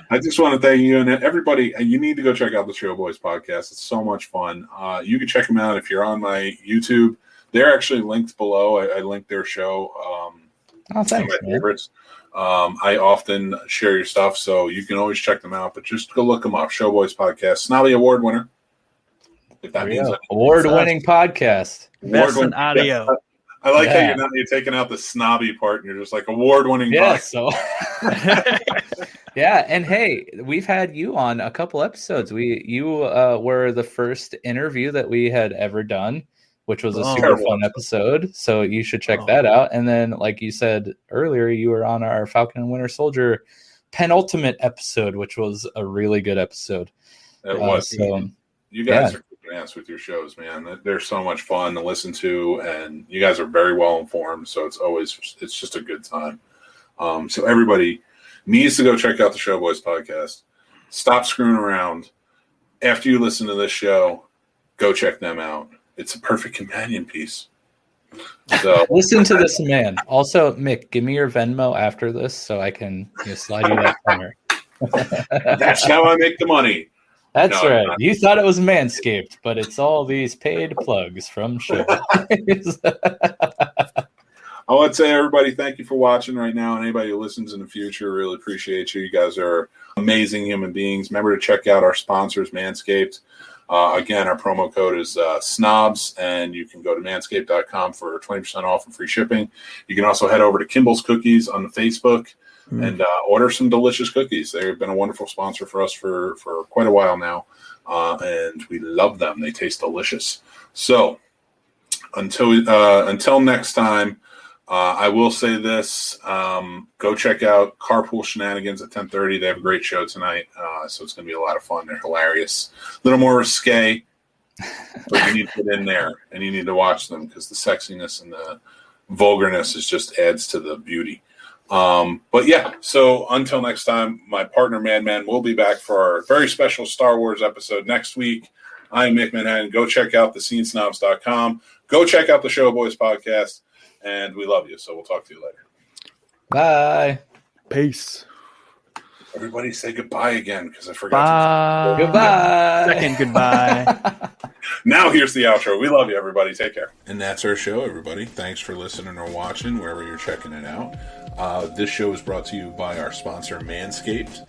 I just want to thank you and everybody. You need to go check out the Showboys podcast. It's so much fun. You can check them out if you're on my YouTube. They're actually linked below. I linked their show. Thanks, my favorites. I often share your stuff, so you can always check them out. But just go look them up. Showboys podcast, Snobbie Award winner. If that means anything. Award-winning podcast. Best in audio. I like how you're taking out the snobby part and you're just like award-winning. Yeah. So. Yeah, and hey, we've had you on a couple episodes. You were the first interview that we had ever done, which was a super fun episode. So you should check that out. And then, like you said earlier, you were on our Falcon and Winter Soldier penultimate episode, which was a really good episode. It was. So, you guys are kicking ass with your shows, man. They're so much fun to listen to, and you guys are very well informed. So it's just a good time. So everybody needs to go check out the Showboys podcast. Stop screwing around. After you listen to this show, go check them out. It's a perfect companion piece. So listen to this man. Also, Mick, give me your Venmo after this so I can slide you that corner. That's how I make the money. That's right. You thought it was Manscaped, but it's all these paid plugs from Showboys. I want to say, everybody, thank you for watching right now, and anybody who listens in the future, really appreciate you. You guys are amazing human beings. Remember to check out our sponsors, Manscaped. Again, our promo code is SNOBS, and you can go to manscaped.com for 20% off and free shipping. You can also head over to Kimball's Cookies on the Facebook and order some delicious cookies. They've been a wonderful sponsor for us for quite a while now, and we love them. They taste delicious. So until next time, I will say this. Go check out Carpool Shenanigans at 10:30. They have a great show tonight, so it's going to be a lot of fun. They're hilarious. A little more risque, but you need to get in there, and you need to watch them because the sexiness and the vulgarness just adds to the beauty. But yeah, so until next time, my partner Mad-Man will be back for our very special Star Wars episode next week. I'm Mick Manhattan. Go check out the scenesnobs.com. Go check out the Showboys podcast. And we love you, so we'll talk to you later. Bye. Peace. Everybody say goodbye again, because I forgot. Goodbye. Second goodbye. Now here's the outro. We love you, everybody. Take care. And that's our show, everybody. Thanks for listening or watching, wherever you're checking it out. This show is brought to you by our sponsor, Manscaped.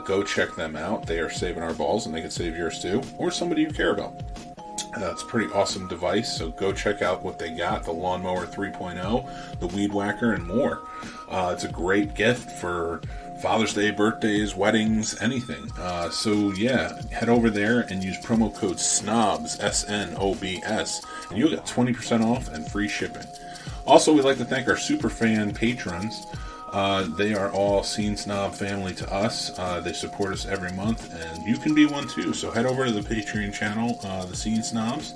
Go check them out. They are saving our balls, and they can save yours too, or somebody you care about. It's a pretty awesome device, so go check out what they got, the Lawnmower 3.0, the Weed Whacker, and more. It's a great gift for Father's Day, birthdays, weddings, anything. So yeah, head over there and use promo code SNOBS, SNOBS, and you'll get 20% off and free shipping. Also, we'd like to thank our super fan patrons. They are all Scene Snob family to us. They support us every month, and you can be one too. So head over to the Patreon channel, the Scene Snobs,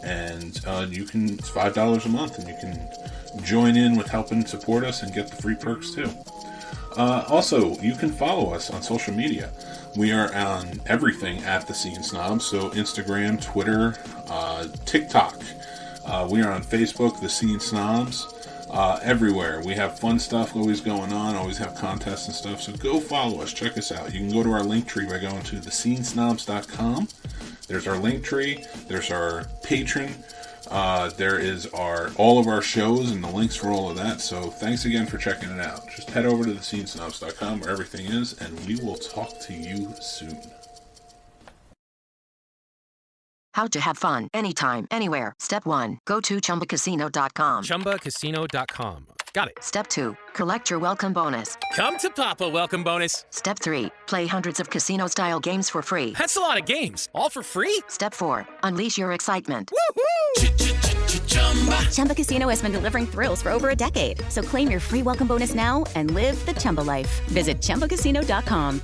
And it's $5 a month, and you can join in with helping support us and get the free perks too. Also, you can follow us on social media. We are on everything at the Scene Snobs, so Instagram, Twitter, TikTok. We are on Facebook, the Scene Snobs. Everywhere. We have fun stuff always going on, always have contests and stuff, so go follow us, check us out. You can go to our link tree by going to thescenesnobs.com. There's our link tree, there's our Patreon, there is all of our shows and the links for all of that, so thanks again for checking it out. Just head over to thescenesnobs.com where everything is, and we will talk to you soon. How to have fun anytime, anywhere. Step 1. Go to ChumbaCasino.com. ChumbaCasino.com. Got it. Step 2. Collect your welcome bonus. Come to Papa welcome bonus. Step 3. Play hundreds of casino-style games for free. That's a lot of games. All for free? Step 4. Unleash your excitement. Woohoo! Chumba Casino has been delivering thrills for over a decade. So claim your free welcome bonus now and live the Chumba life. Visit ChumbaCasino.com.